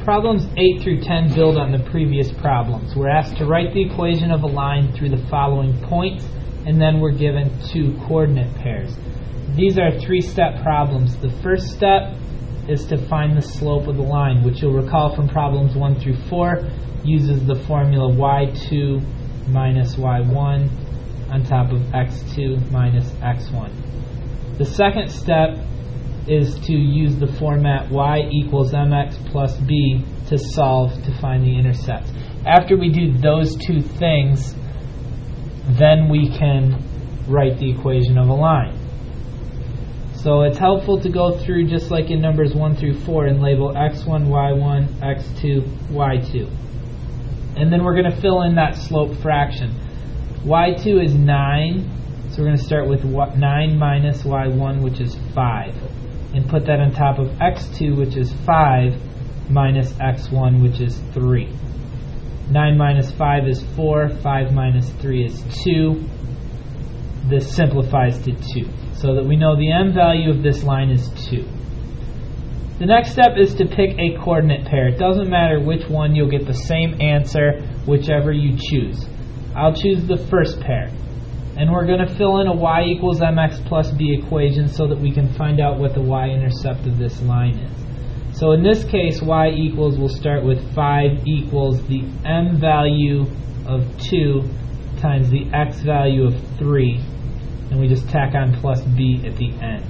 Problems 8 through 10 build on the previous problems. We're asked to write the equation of a line through the following points, and then we're given two coordinate pairs. These are three-step problems. The first step is to find the slope of the line, which you'll recall from problems 1 through 4 uses the formula y2 minus y1 on top of x2 minus x1. The second step is to use the format y equals mx plus b to solve to find the intercepts. After we do those two things, then we can write the equation of a line. So it's helpful to go through just like in numbers 1 through 4 and label x1, y1, x2, y2. And then we're going to fill in that slope fraction. y2 is 9, so we're going to start with 9 minus y1, which is 5. And put that on top of x2, which is 5, minus x1, which is 3. 9 minus 5 is 4, 5 minus 3 is 2. This simplifies to 2, so that we know the m value of this line is 2. The next step is to pick a coordinate pair. It doesn't matter which one, you'll get the same answer whichever you choose. I'll choose the first pair. And we're going to fill in a y equals mx plus b equation so that we can find out what the y-intercept of this line is. So in this case, y equals, we'll start with 5 equals the m value of 2 times the x value of 3. And we just tack on plus b at the end.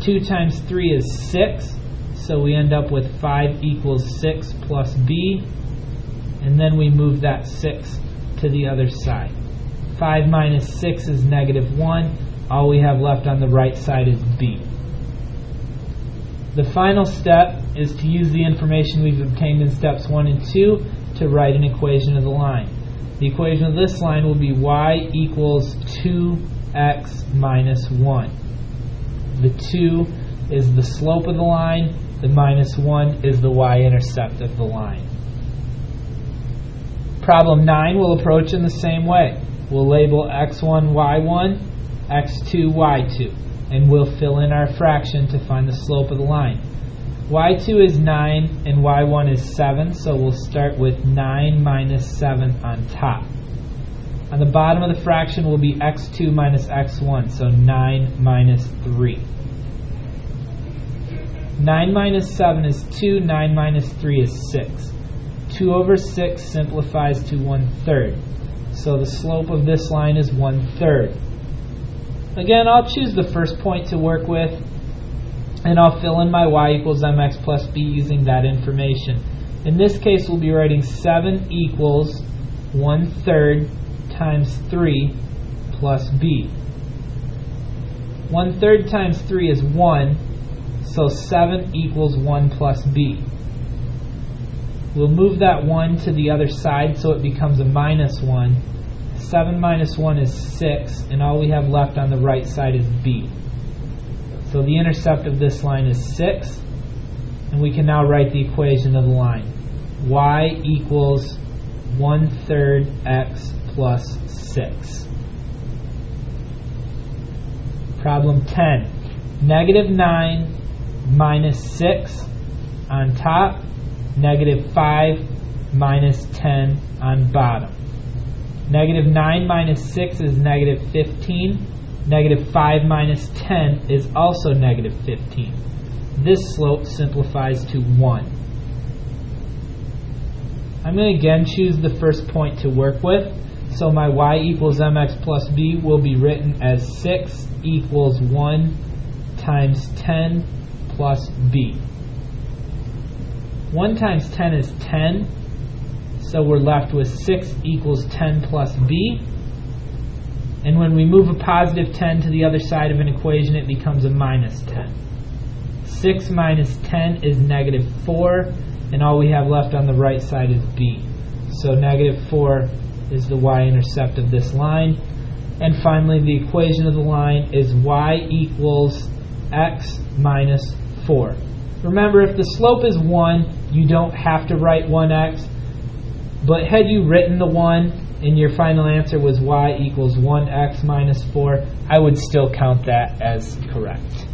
2 times 3 is 6, so we end up with 5 equals 6 plus b. And then we move that 6 to the other side. 5 minus 6 is negative 1. All we have left on the right side is b. The final step is to use the information we've obtained in steps 1 and 2 to write an equation of the line. The equation of this line will be y equals 2x minus 1. The 2 is the slope of the line. The minus 1 is the y-intercept of the line. Problem 9 will approach in the same way. We'll label x1, y1, x2, y2, and we'll fill in our fraction to find the slope of the line. y2 is 9 and y1 is 7, so we'll start with 9 minus 7 on top. On the bottom of the fraction will be x2 minus x1, so 9 minus 3. 9 minus 7 is 2, 9 minus 3 is 6. 2 over 6 simplifies to 1/3. So the slope of this line is 1/3. Again, I'll choose the first point to work with, and I'll fill in my y equals mx plus b using that information. In this case, we'll be writing 7 equals 1/3 times 3 plus b. 1/3 times 3 is 1, so 7 equals 1 plus b. We'll move that 1 to the other side so it becomes a minus 1. 7 minus 1 is 6, and all we have left on the right side is b. So the intercept of this line is 6, and we can now write the equation of the line. Y equals 1/3 x plus 6. Problem 10. Negative 9 minus 6 on top, negative 5 minus 10 on bottom. Negative 9 minus 6 is negative 15. Negative 5 minus 10 is also negative 15. This slope simplifies to 1. I'm going to again choose the first point to work with. So my y equals mx plus b will be written as 6 equals 1 times 10 plus b. 1 times 10 is 10, so we're left with 6 equals 10 plus b. And when we move a positive 10 to the other side of an equation, it becomes a minus 10. 6 minus 10 is negative 4, and all we have left on the right side is b. So negative 4 is the y-intercept of this line. And finally, the equation of the line is y equals x minus 4. Remember, if the slope is 1, you don't have to write 1x. But had you written the 1 and your final answer was y equals 1x minus 4, I would still count that as correct.